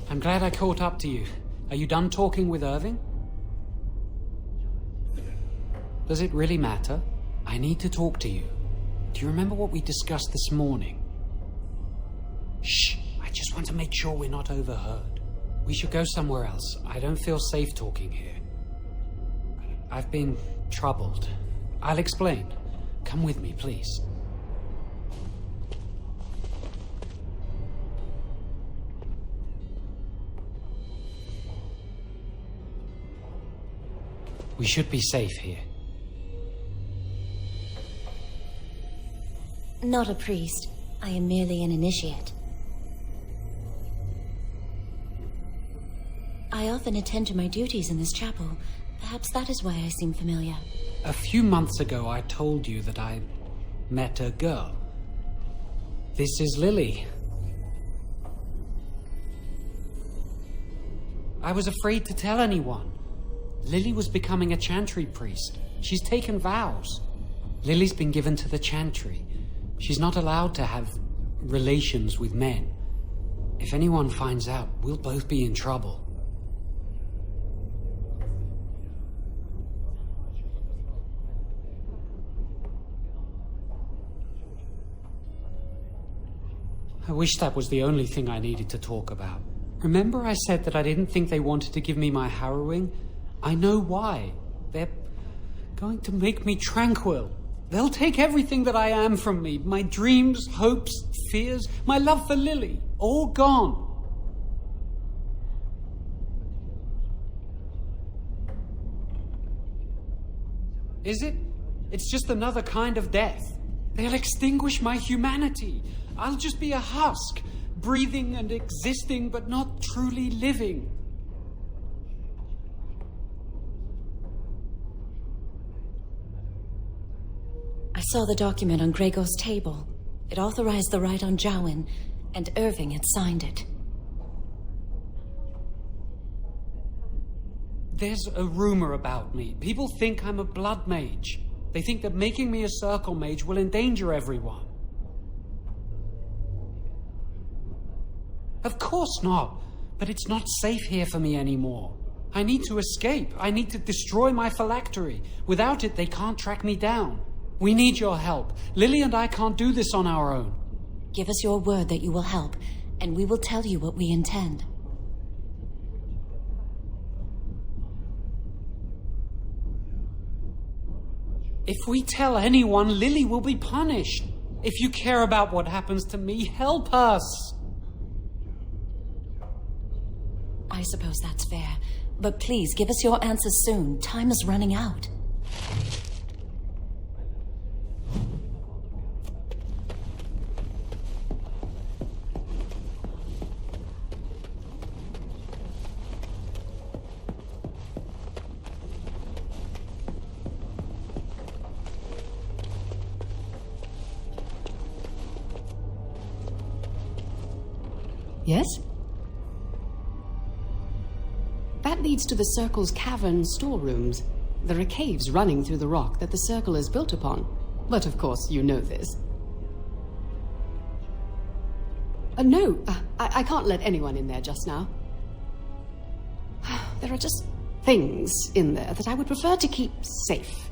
I'm glad I caught up to you. Are you done talking with Irving? Does it really matter? I need to talk to you. Do you remember what we discussed this morning? Shh! I just want to make sure we're not overheard. We should go somewhere else. I don't feel safe talking here. I've been troubled. I'll explain. Come with me, please. We should be safe here. Not a priest. I am merely an initiate. I often attend to my duties in this chapel. Perhaps that is why I seem familiar. A few months ago, I told you that I met a girl. This is Lily. I was afraid to tell anyone. Lily was becoming a chantry priest. She's taken vows. Lily's been given to the chantry. She's not allowed to have relations with men. If anyone finds out, we'll both be in trouble. I wish that was the only thing I needed to talk about. Remember I said that I didn't think they wanted to give me my harrowing? I know why. They're going to make me tranquil. They'll take everything that I am from me. My dreams, hopes, fears, my love for Lily. All gone. Is it? It's just another kind of death. They'll extinguish my humanity. I'll just be a husk, breathing and existing, but not truly living. I saw the document on Gregor's table. It authorized the right on Jowan, and Irving had signed it. There's a rumor about me. People think I'm a blood mage. They think that making me a circle mage will endanger everyone. Of course not. But it's not safe here for me anymore. I need to escape. I need to destroy my phylactery. Without it, they can't track me down. We need your help. Lily and I can't do this on our own. Give us your word that you will help, and we will tell you what we intend. If we tell anyone, Lily will be punished. If you care about what happens to me, help us. I suppose that's fair. But please, give us your answers soon. Time is running out. Yes? That leads to the Circle's cavern storerooms. There are caves running through the rock that the Circle is built upon. But of course, you know this. No, I can't let anyone in there just now. There are just things in there that I would prefer to keep safe.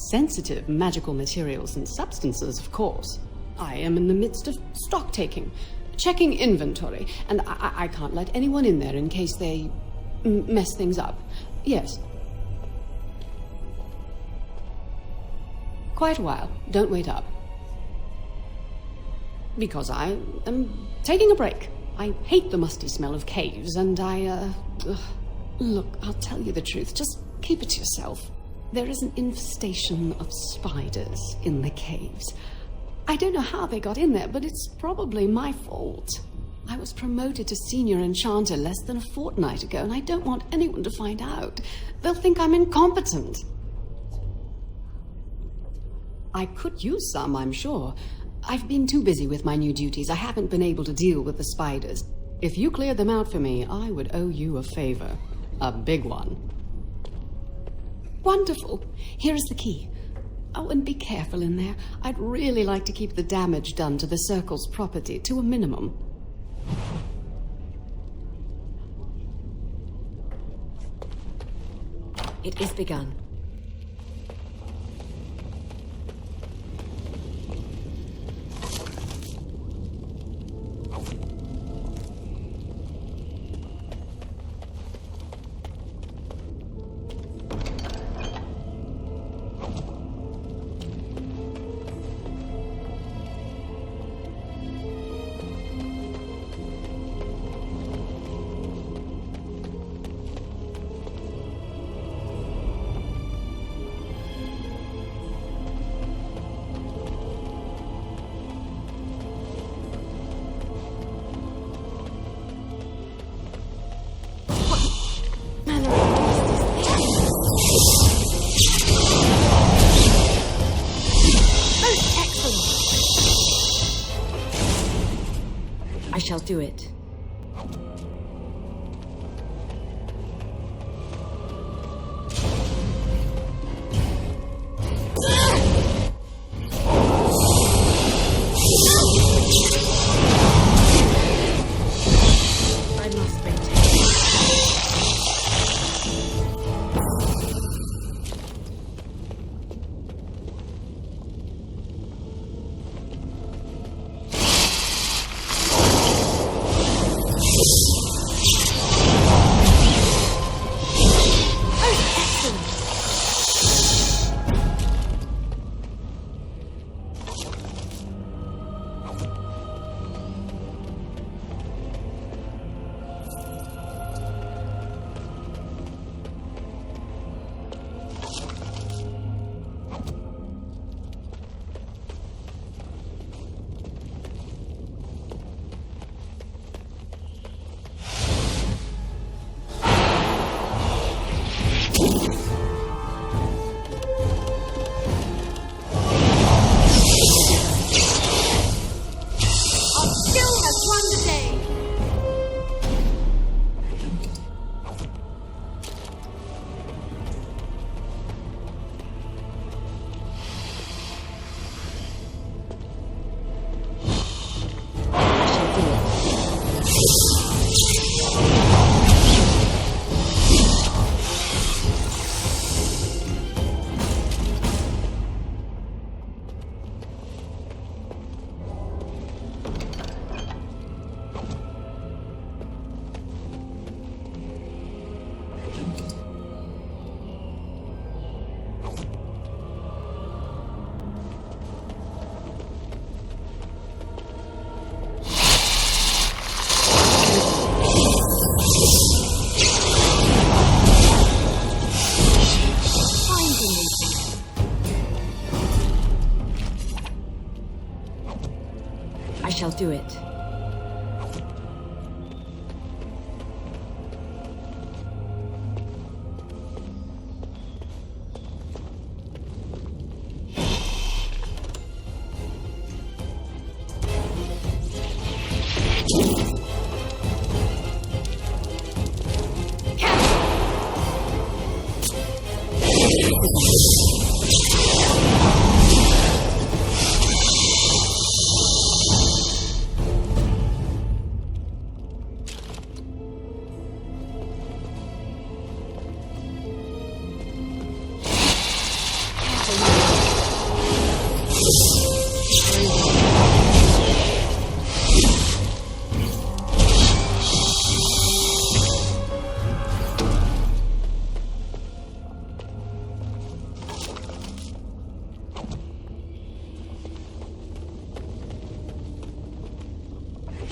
Sensitive magical materials and substances, of course. I am in the midst of stock-taking, checking inventory, and I can't let anyone in there in case they mess things up. Yes. Quite a while. Don't wait up. Because I am taking a break. I hate the musty smell of caves, and Look, I'll tell you the truth. Just keep it to yourself. There is an infestation of spiders in the caves. I don't know how they got in there, but it's probably my fault. I was promoted to senior enchanter less than a fortnight ago, and I don't want anyone to find out. They'll think I'm incompetent. I could use some, I'm sure. I've been too busy with my new duties. I haven't been able to deal with the spiders. If you cleared them out for me, I would owe you a favor. A big one. Wonderful. Here is the key. Oh, and be careful in there. I'd really like to keep the damage done to the Circle's property to a minimum. It is begun. I shall do it. I must maintain. I shall do it.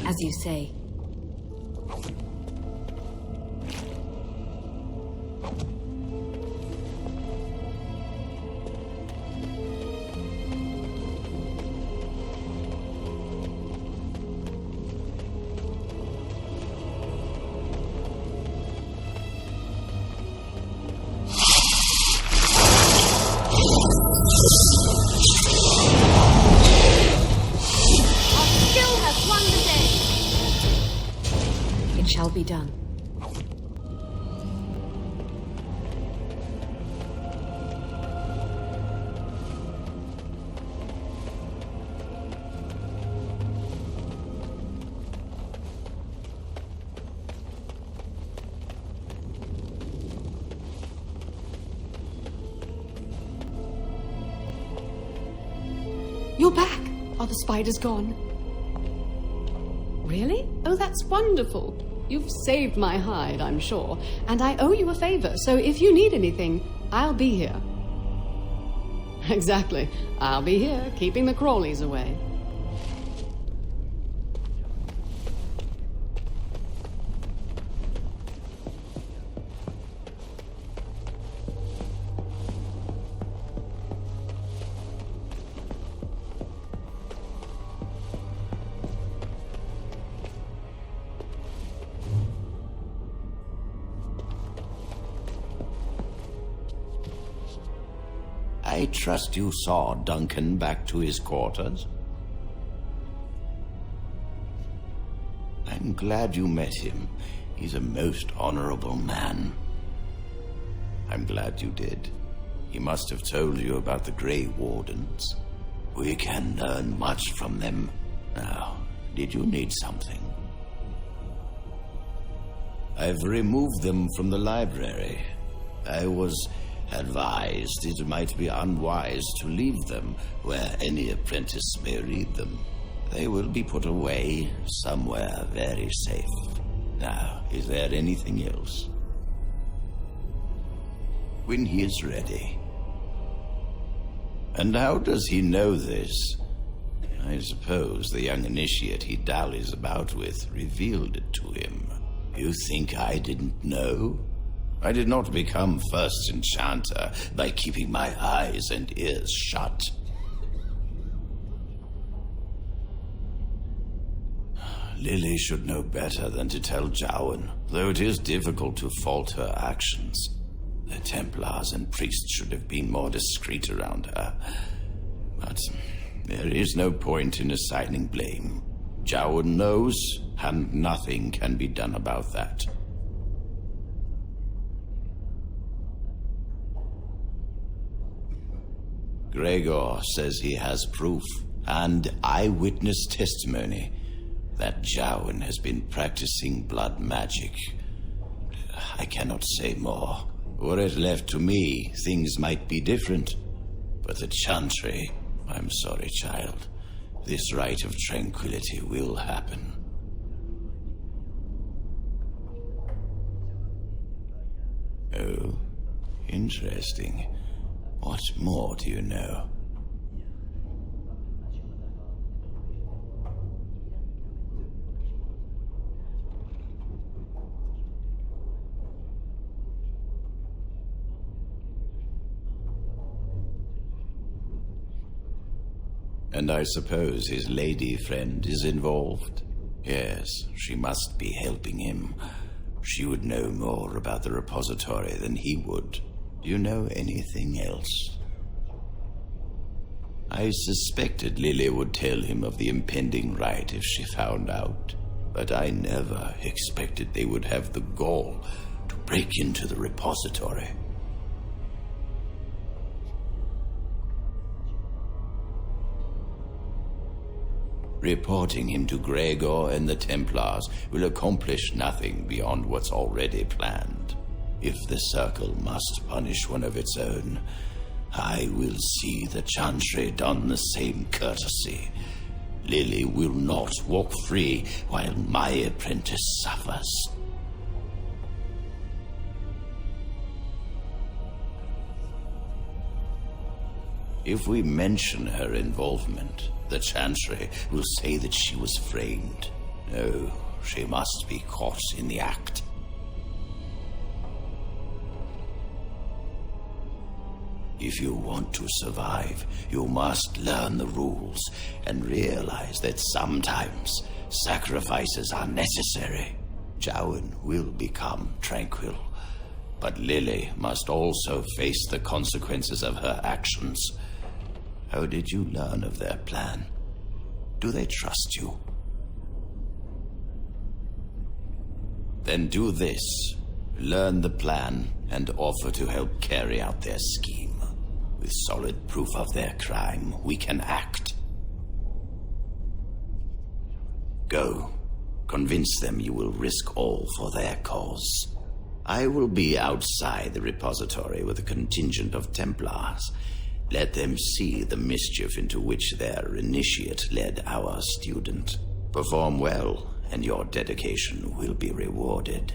As you say. Shall be done. You're back! Are the spiders gone? Really? Oh, that's wonderful. You've saved my hide, I'm sure. And I owe you a favor, so if you need anything, I'll be here. Exactly. I'll be here, keeping the crawlies away. I trust you saw Duncan back to his quarters? I'm glad you met him. He's a most honorable man. I'm glad you did. He must have told you about the Grey Wardens. We can learn much from them. Now, did you need something? I've removed them from the library. I was advised it might be unwise to leave them where any apprentice may read them. They will be put away somewhere very safe. Now, is there anything else? When he is ready. And how does he know this? I suppose the young initiate he dallies about with revealed it to him. You think I didn't know? I did not become first enchanter by keeping my eyes and ears shut. Lily should know better than to tell Jowan, though it is difficult to fault her actions. The Templars and priests should have been more discreet around her. But there is no point in assigning blame. Jowan knows, and nothing can be done about that. Gregor says he has proof and eyewitness testimony that Jowan has been practicing blood magic. I cannot say more. Were it left to me, things might be different. But the Chantry, I'm sorry, child. This rite of tranquility will happen. Oh, interesting. What more do you know? And I suppose his lady friend is involved? Yes, she must be helping him. She would know more about the repository than he would. Do you know anything else? I suspected Lily would tell him of the impending rite if she found out, but I never expected they would have the gall to break into the repository. Reporting him to Gregor and the Templars will accomplish nothing beyond what's already planned. If the Circle must punish one of its own, I will see the Chantry done the same courtesy. Lily will not walk free while my apprentice suffers. If we mention her involvement, the Chantry will say that she was framed. No, she must be caught in the act. If you want to survive, you must learn the rules and realize that sometimes sacrifices are necessary. Jowan will become tranquil, but Lily must also face the consequences of her actions. How did you learn of their plan? Do they trust you? Then do this. Learn the plan and offer to help carry out their scheme. With solid proof of their crime, we can act. Go. Convince them you will risk all for their cause. I will be outside the repository with a contingent of Templars. Let them see the mischief into which their initiate led our student. Perform well, and your dedication will be rewarded.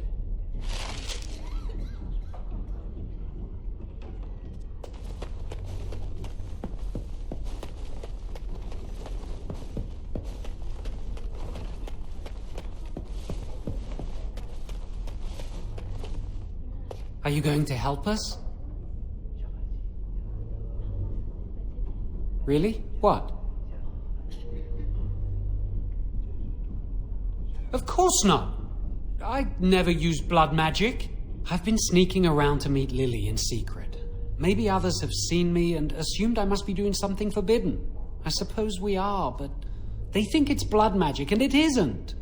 Are you going to help us? Really? What? Of course not! I never used blood magic. I've been sneaking around to meet Lily in secret. Maybe others have seen me and assumed I must be doing something forbidden. I suppose we are, but they think it's blood magic, and it isn't.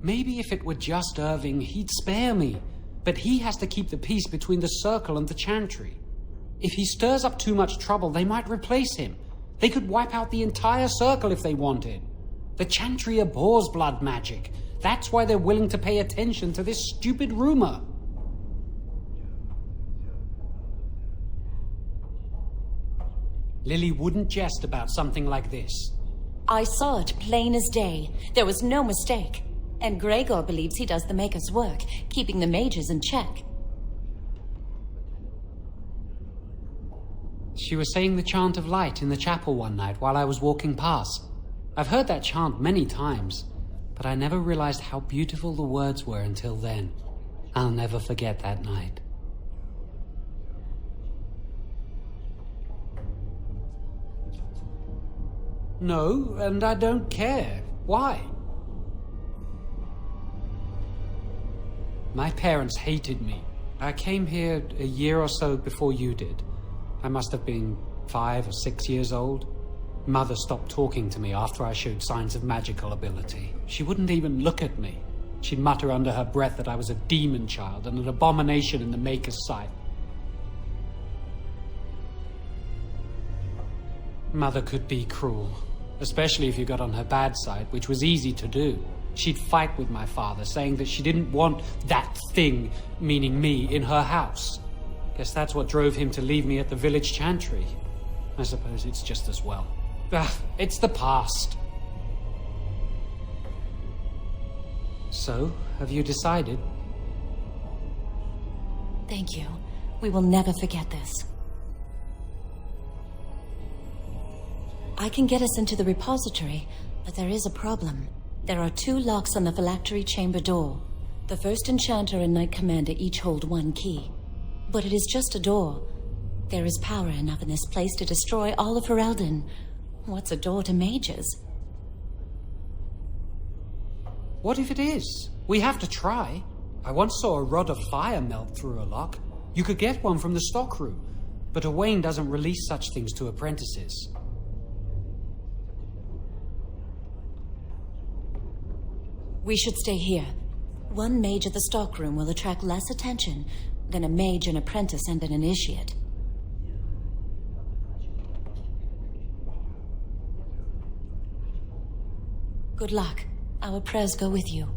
Maybe if it were just Irving, he'd spare me. But he has to keep the peace between the Circle and the Chantry. If he stirs up too much trouble, they might replace him. They could wipe out the entire Circle if they wanted. The Chantry abhors blood magic. That's why they're willing to pay attention to this stupid rumor. Lily wouldn't jest about something like this. I saw it plain as day. There was no mistake. And Gregor believes he does the Maker's work, keeping the mages in check. She was saying the chant of light in the chapel one night while I was walking past. I've heard that chant many times, but I never realized how beautiful the words were until then. I'll never forget that night. No, and I don't care. Why? My parents hated me. I came here a year or so before you did. I must have been 5 or 6 years old. Mother stopped talking to me after I showed signs of magical ability. She wouldn't even look at me. She'd mutter under her breath that I was a demon child and an abomination in the Maker's sight. Mother could be cruel, especially if you got on her bad side, which was easy to do. She'd fight with my father, saying that she didn't want that thing, meaning me, in her house. Guess that's what drove him to leave me at the village chantry. I suppose it's just as well. It's the past. So, have you decided? Thank you. We will never forget this. I can get us into the repository, but there is a problem. There are 2 locks on the phylactery chamber door. The first enchanter and knight commander each hold 1 key. But it is just a door. There is power enough in this place to destroy all of Ferelden. What's a door to mages? What if it is? We have to try. I once saw a rod of fire melt through a lock. You could get one from the stockroom, but Owain doesn't release such things to apprentices. We should stay here. 1 mage at the stockroom will attract less attention than a mage, an apprentice, and an initiate. Good luck. Our prayers go with you.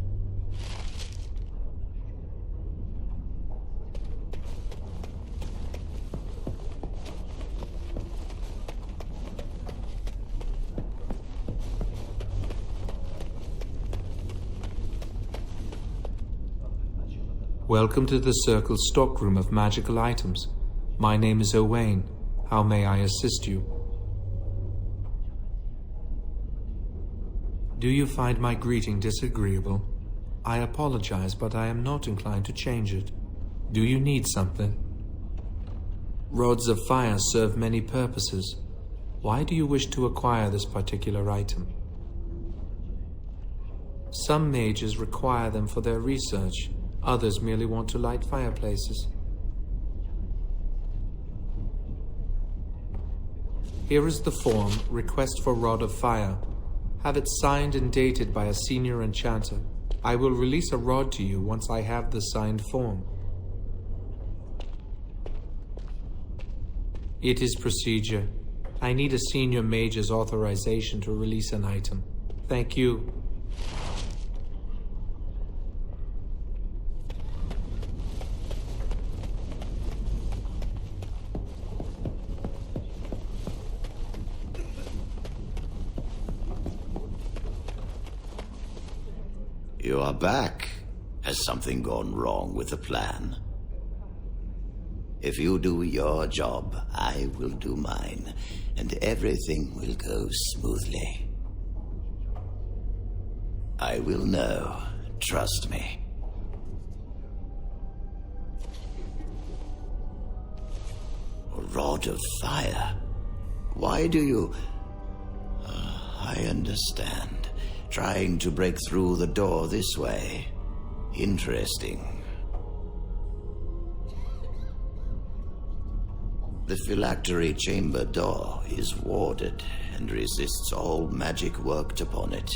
Welcome to the Circle's stockroom of magical items. My name is Owain. How may I assist you? Do you find my greeting disagreeable? I apologize, but I am not inclined to change it. Do you need something? Rods of fire serve many purposes. Why do you wish to acquire this particular item? Some mages require them for their research. Others merely want to light fireplaces. Here is the form, Request for Rod of Fire. Have it signed and dated by a senior enchanter. I will release a rod to you once I have the signed form. It is procedure. I need a senior mage's authorization to release an item. Thank you. You are back. Has something gone wrong with the plan? If you do your job, I will do mine, and everything will go smoothly. I will know. Trust me. A rod of fire? Why do you... I understand. Trying to break through the door this way. Interesting. The phylactery chamber door is warded and resists all magic worked upon it.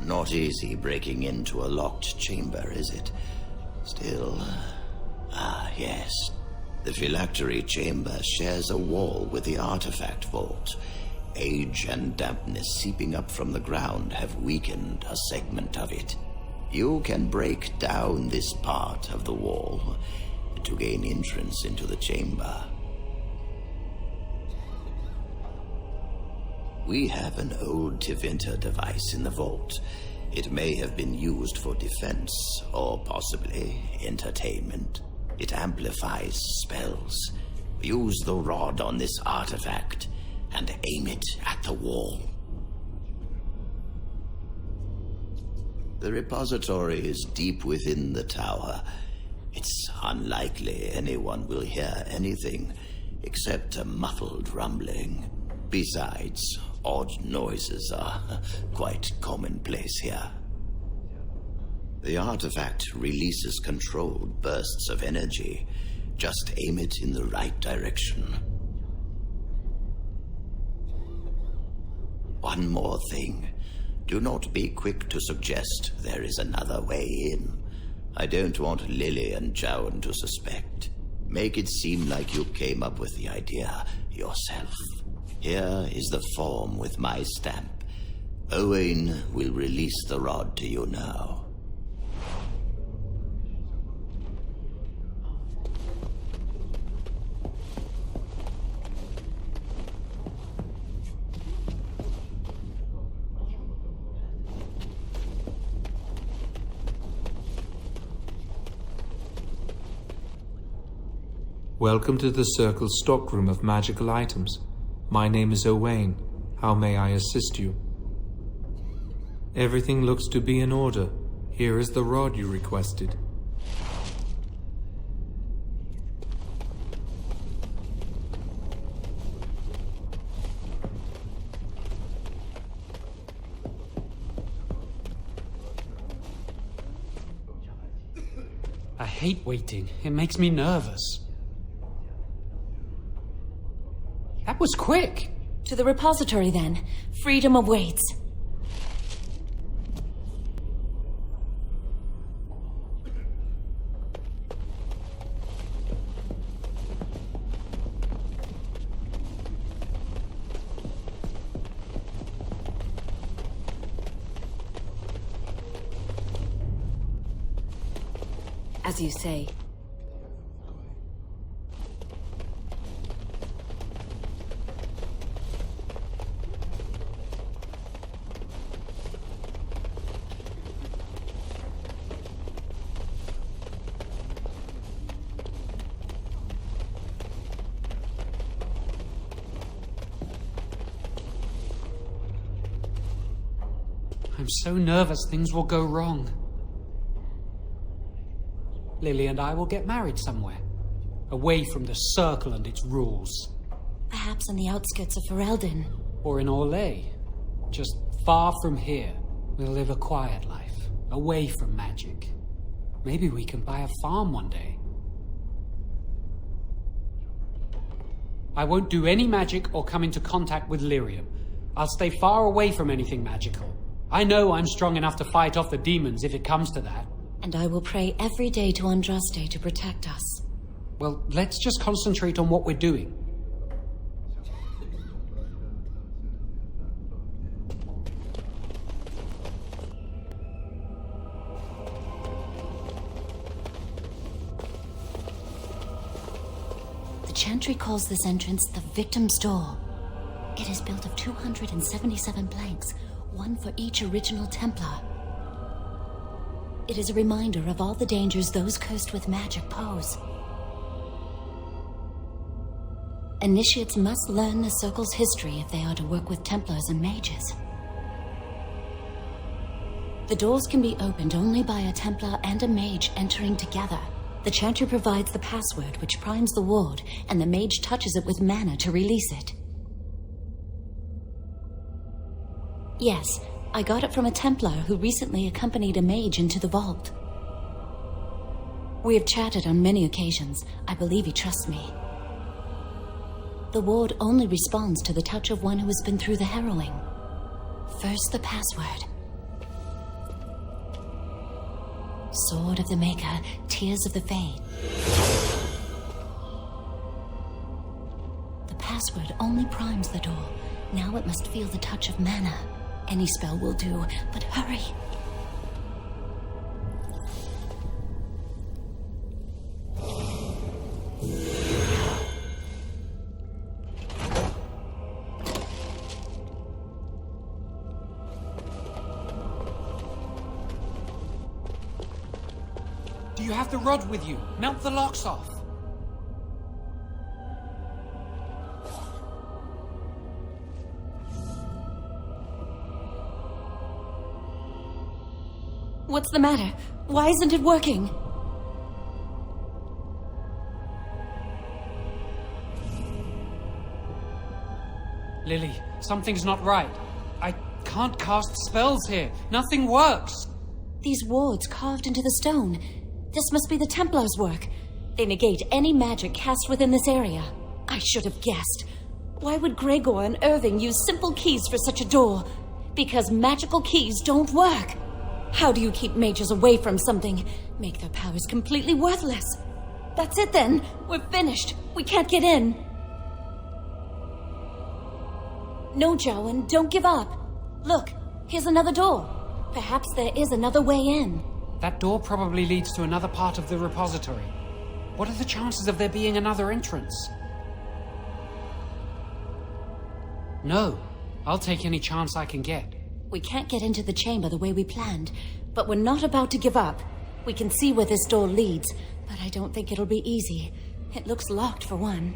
Not easy breaking into a locked chamber, is it? Still... yes. The phylactery chamber shares a wall with the artifact vault. Age and dampness seeping up from the ground have weakened a segment of it. You can break down this part of the wall to gain entrance into the chamber. We have an old Tevinter device in the vault. It may have been used for defense, or possibly entertainment. It amplifies spells. Use the rod on this artifact and aim it at the wall. The repository is deep within the tower. It's unlikely anyone will hear anything except a muffled rumbling. Besides, odd noises are quite commonplace here. The artifact releases controlled bursts of energy. Just aim it in the right direction. One more thing. Do not be quick to suggest there is another way in. I don't want Lily and Jowan to suspect. Make it seem like you came up with the idea yourself. Here is the form with my stamp. Owain will release the rod to you now. Welcome to the Circle's stockroom of magical items. My name is Owain. How may I assist you? Everything looks to be in order. Here is the rod you requested. I hate waiting. It makes me nervous. That was quick. To the repository, then. Freedom awaits. As you say. I'm so nervous things will go wrong. Lily and I will get married somewhere, away from the Circle and its rules. Perhaps on the outskirts of Ferelden. Or in Orlais, just far from here. We'll live a quiet life, away from magic. Maybe we can buy a farm one day. I won't do any magic or come into contact with Lyrium. I'll stay far away from anything magical. I know I'm strong enough to fight off the demons if it comes to that. And I will pray every day to Andraste to protect us. Well, let's just concentrate on what we're doing. The Chantry calls this entrance the Victim's Door. It is built of 277 planks, one for each original Templar. It is a reminder of all the dangers those cursed with magic pose. Initiates must learn the Circle's history if they are to work with Templars and mages. The doors can be opened only by a Templar and a mage entering together. The chanter provides the password, which primes the ward, and the mage touches it with mana to release it. Yes, I got it from a Templar who recently accompanied a mage into the vault. We have chatted on many occasions. I believe he trusts me. The ward only responds to the touch of one who has been through the harrowing. First, the password. Sword of the Maker, Tears of the Fade. The password only primes the door. Now it must feel the touch of mana. Any spell will do, but hurry. Do you have the rod with you? Melt the locks off. What's the matter? Why isn't it working? Lily, something's not right. I can't cast spells here. Nothing works. These wards carved into the stone. This must be the Templars' work. They negate any magic cast within this area. I should have guessed. Why would Gregor and Irving use simple keys for such a door? Because magical keys don't work. How do you keep mages away from something? Make their powers completely worthless. That's it then. We're finished. We can't get in. No, Jowan, don't give up. Look, here's another door. Perhaps there is another way in. That door probably leads to another part of the repository. What are the chances of there being another entrance? No. I'll take any chance I can get. We can't get into the chamber the way we planned, but we're not about to give up. We can see where this door leads, but I don't think it'll be easy. It looks locked for one.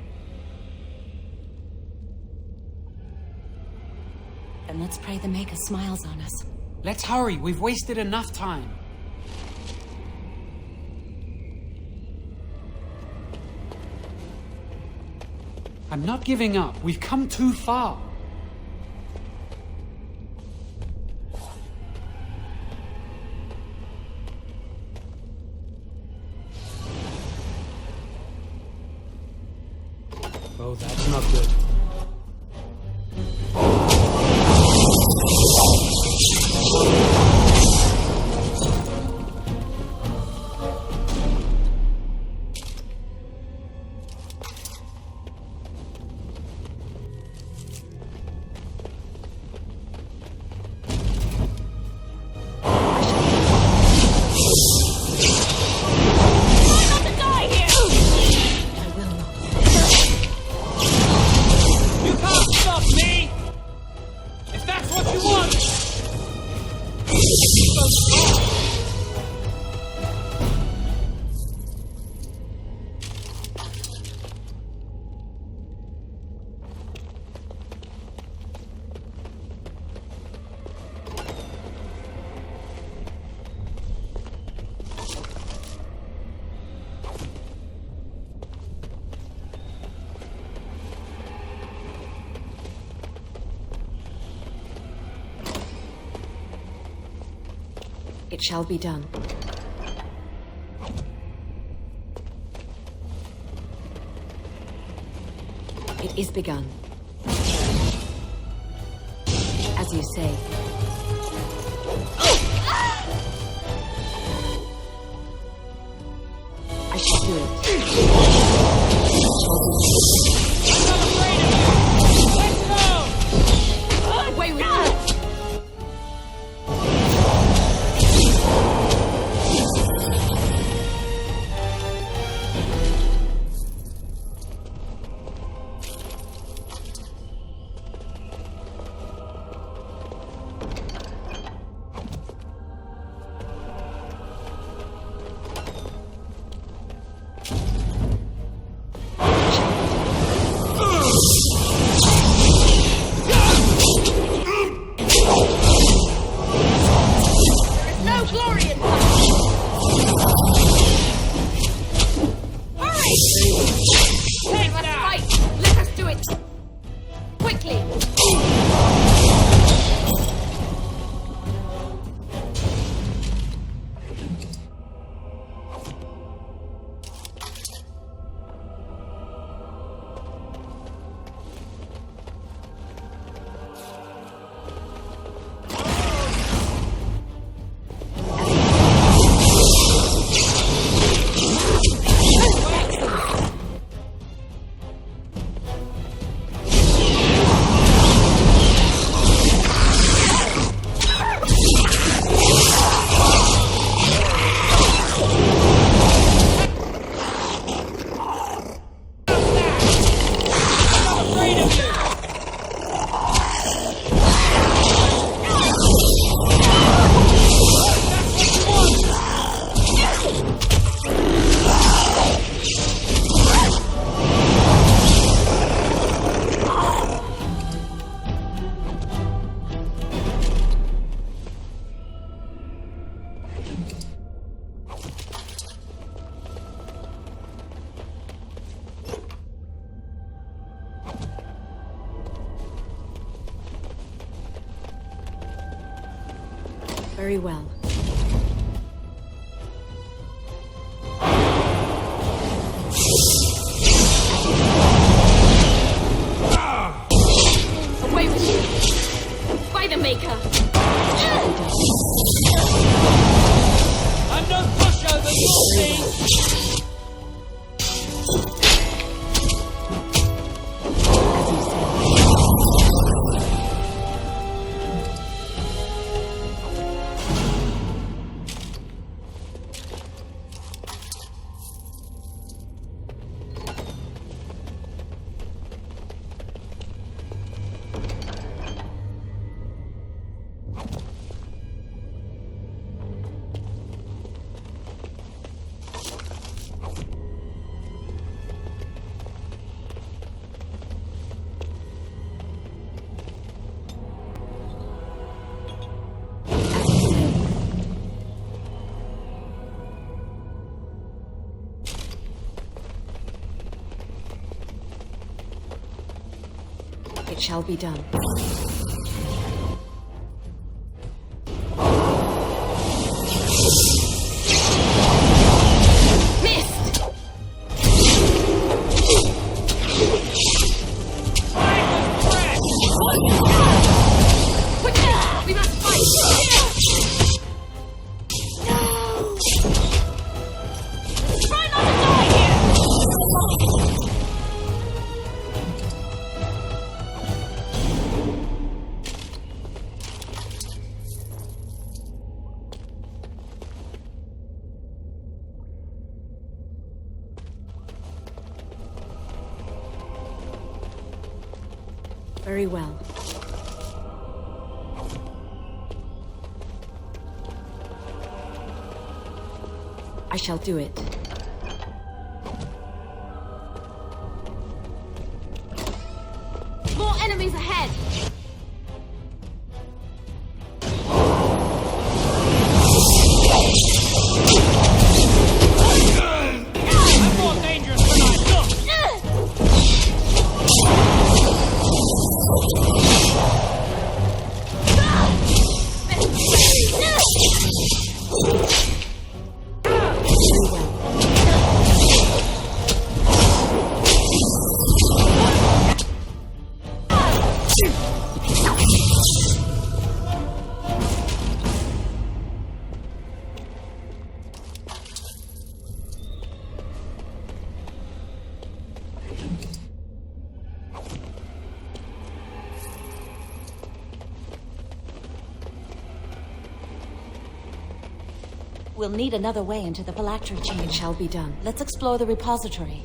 Then let's pray the Maker smiles on us. Let's hurry. We've wasted enough time. I'm not giving up. We've come too far. Oh, that's not good. It shall be done. It is begun. As you say. I shall do it. I'm not afraid of you! Let's go! Away with you! Let us fight! Let us do it! Quickly! Very well. Away with you! By the Maker! I'm no pushover, you'll see! It shall be done. Missed! Quickly! We must fight! No! Try not to die here! Very well. I shall do it. More enemies ahead! I'm more dangerous than I look! We'll need another way into the phylactery chamber. It shall be done. Let's explore the repository.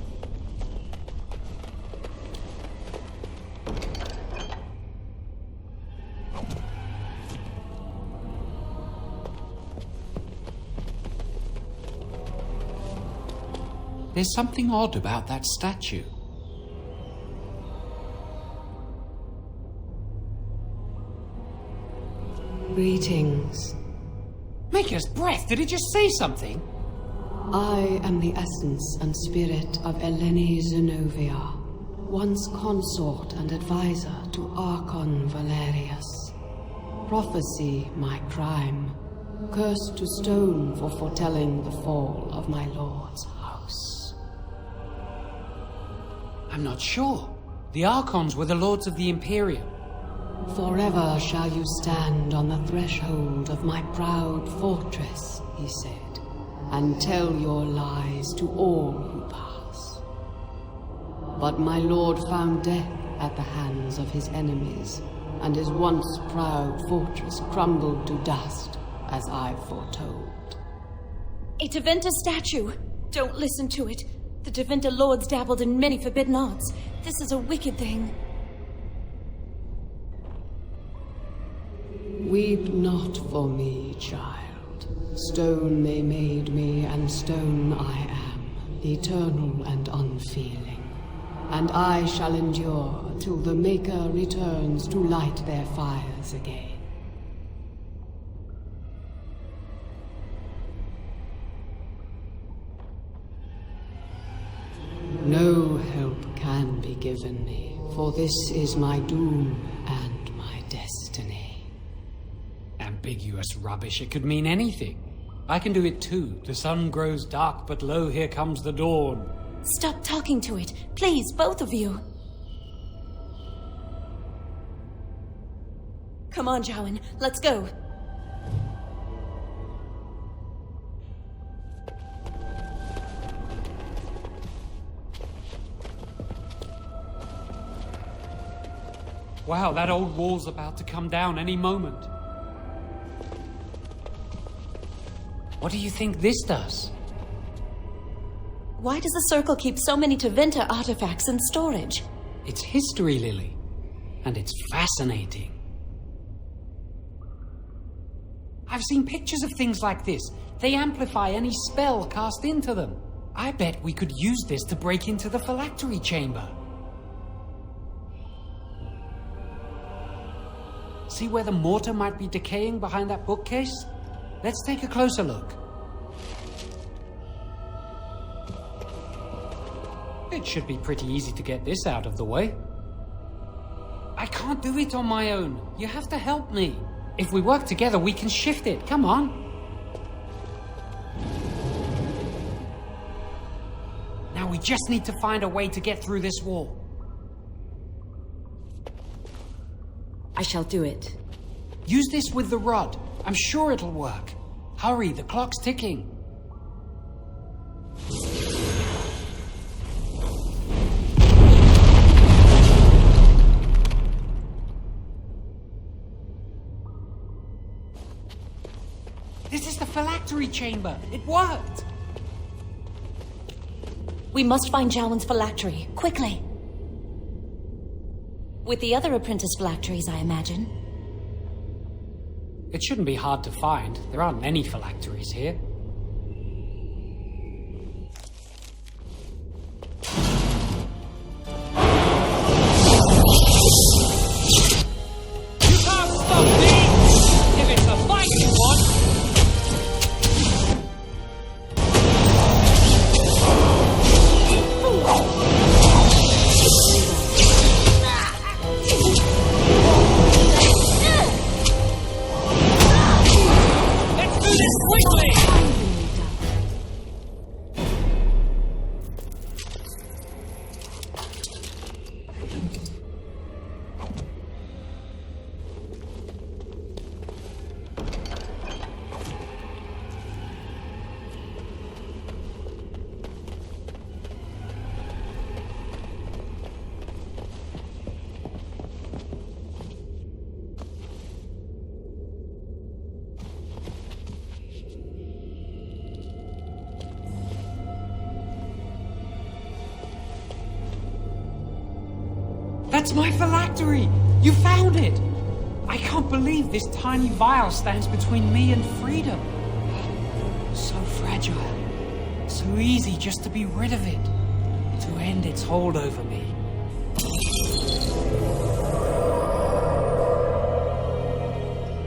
There's something odd about that statue. Greetings. Maker's breath, did it just say something? I am the essence and spirit of Eleni Zenobia, once consort and advisor to Archon Valerius. Prophecy my crime, cursed to stone for foretelling the fall of my lord's house. I'm not sure. The Archons were the lords of the Imperium. Forever shall you stand on the threshold of my proud fortress, he said, and tell your lies to all who pass. But my lord found death at the hands of his enemies, and his once proud fortress crumbled to dust, as I foretold. A Tevinter statue! Don't listen to it. The Tevinter lords dabbled in many forbidden arts. This is a wicked thing. Weep not for me, child. Stone they made me, and stone I am, eternal and unfeeling. And I shall endure till the Maker returns to light their fires again. No help can be given me, for this is my doom and my destiny. Ambiguous rubbish. It could mean anything. I can do it too. The sun grows dark, but lo, here comes the dawn. Stop talking to it. Please, both of you. Come on, Jowan. Let's go. Wow, that old wall's about to come down any moment. What do you think this does? Why does the Circle keep so many Tevinter artifacts in storage? It's history, Lily. And it's fascinating. I've seen pictures of things like this. They amplify any spell cast into them. I bet we could use this to break into the phylactery chamber. See where the mortar might be decaying behind that bookcase? Let's take a closer look. It should be pretty easy to get this out of the way. I can't do it on my own. You have to help me. If we work together, we can shift it. Come on. Now we just need to find a way to get through this wall. I shall do it. Use this with the rod. I'm sure it'll work. Hurry, the clock's ticking. This is the phylactery chamber. It worked. We must find Jowan's phylactery, quickly. With the other apprentice phylacteries, I imagine. It shouldn't be hard to find. There aren't many phylacteries here. You can't stop me! If it's a fight you want! Let's do this quickly! That's my phylactery! You found it! I can't believe this tiny vial stands between me and freedom. So fragile. So easy just to be rid of it. To end its hold over me.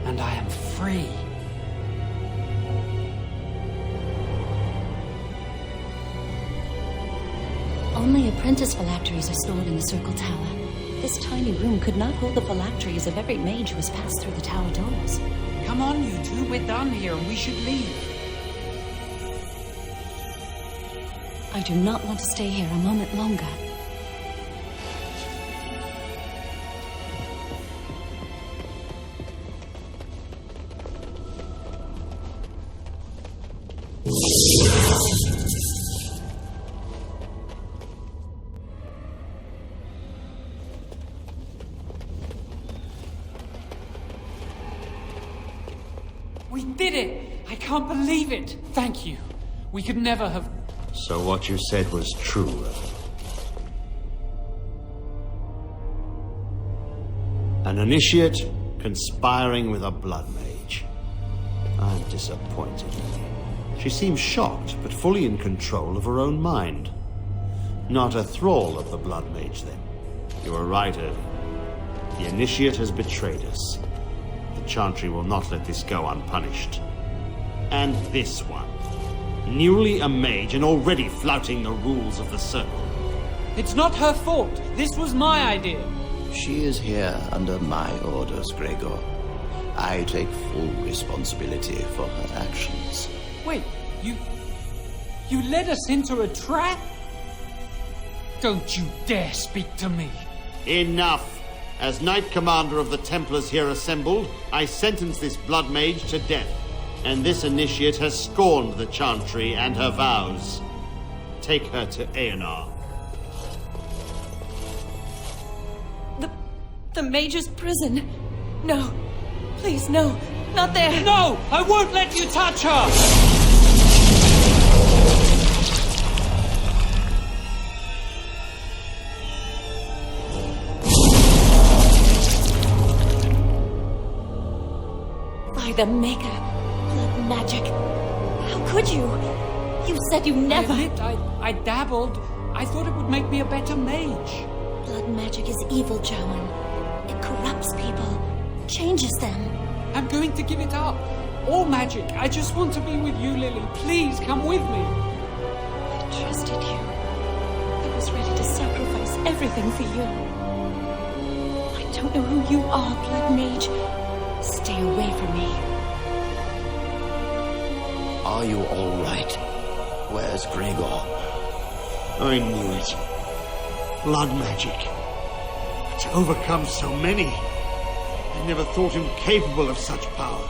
And I am free. Only apprentice phylacteries are stored in the Circle Tower. This tiny room could not hold the phylacteries of every mage who has passed through the tower doors. Come on, you two. We're done here and we should leave. I do not want to stay here a moment longer. We did it! I can't believe it! Thank you. We could never have... So what you said was true. An initiate conspiring with a blood mage. I'm disappointed in you. She seems shocked, but fully in control of her own mind. Not a thrall of the blood mage, then. You were right, Irving. The initiate has betrayed us. The Chantry will not let this go unpunished. And this one. Newly a mage and already flouting the rules of the Circle. It's not her fault. This was my idea. She is here under my orders, Gregor. I take full responsibility for her actions. Wait, you led us into a trap? Don't you dare speak to me. Enough! As Knight Commander of the Templars here assembled, I sentence this blood mage to death. And this initiate has scorned the Chantry and her vows. Take her to Aenar. The Mage's prison. No. Please, no. Not there. No! I won't let you touch her! By the Maker. Blood magic. How could you? You said you never... I admit, I dabbled. I thought it would make me a better mage. Blood magic is evil, Jowan. It corrupts people, changes them. I'm going to give it up. All magic. I just want to be with you, Lily. Please, come with me. I trusted you. I was ready to sacrifice everything for you. I don't know who you are, Blood Mage. Stay away from me. Are you all right? Where's Gregor? I knew it. Blood magic. To overcome so many. I never thought him capable of such power.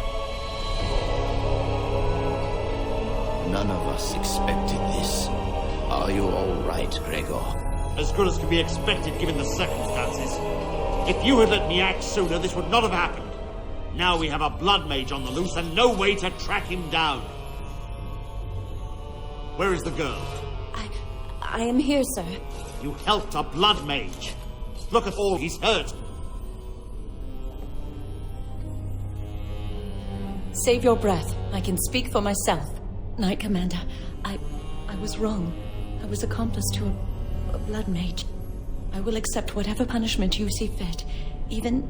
None of us expected this. Are you all right, Gregor? As good as could be expected given the circumstances. If you had let me act sooner, this would not have happened. Now we have a blood mage on the loose and no way to track him down. Where is the girl? I am here, sir. You helped a blood mage. Look at all he's hurt. Save your breath. I can speak for myself. Knight Commander, I was wrong. I was accomplice to a blood mage. I will accept whatever punishment you see fit. Even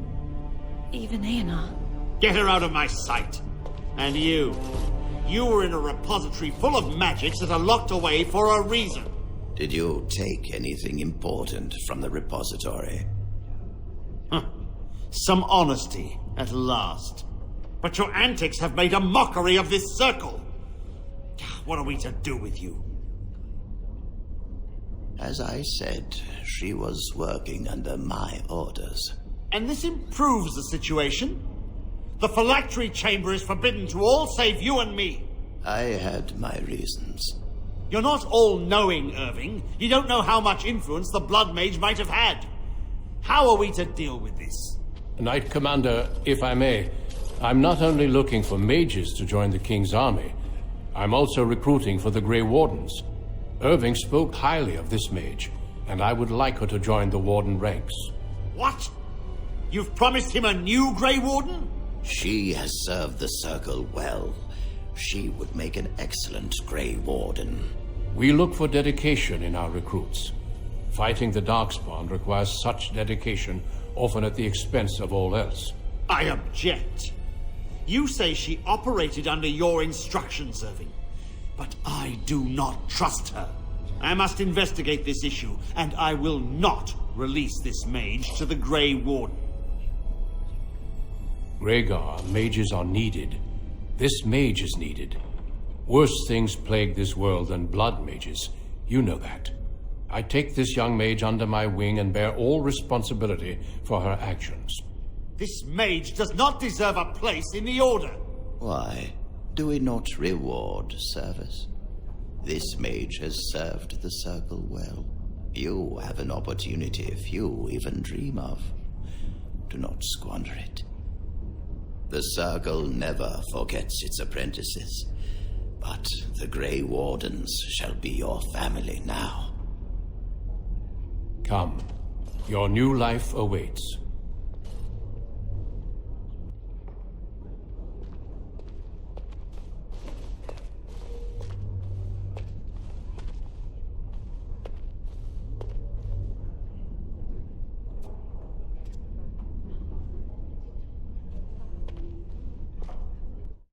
Aenar. Get her out of my sight. And you were in a repository full of magics that are locked away for a reason. Did you take anything important from the repository? Some honesty, at last. But your antics have made a mockery of this circle. What are we to do with you? As I said, she was working under my orders. And this improves the situation? The phylactery chamber is forbidden to all save you and me. I had my reasons. You're not all-knowing, Irving. You don't know how much influence the blood mage might have had. How are we to deal with this? Knight Commander, if I may, I'm not only looking for mages to join the King's army, I'm also recruiting for the Grey Wardens. Irving spoke highly of this mage, and I would like her to join the Warden ranks. What? You've promised him a new Grey Warden? She has served the Circle well. She would make an excellent Grey Warden. We look for dedication in our recruits. Fighting the Darkspawn requires such dedication, often at the expense of all else. I object. You say she operated under your instructions, Irving. But I do not trust her. I must investigate this issue, and I will not release this mage to the Grey Warden. Rhaegar, mages are needed. This mage is needed. Worse things plague this world than blood mages. You know that. I take this young mage under my wing and bear all responsibility for her actions. This mage does not deserve a place in the Order. Why? Do we not reward service? This mage has served the Circle well. You have an opportunity few even dream of. Do not squander it. The Circle never forgets its apprentices, but the Grey Wardens shall be your family now. Come. Your new life awaits.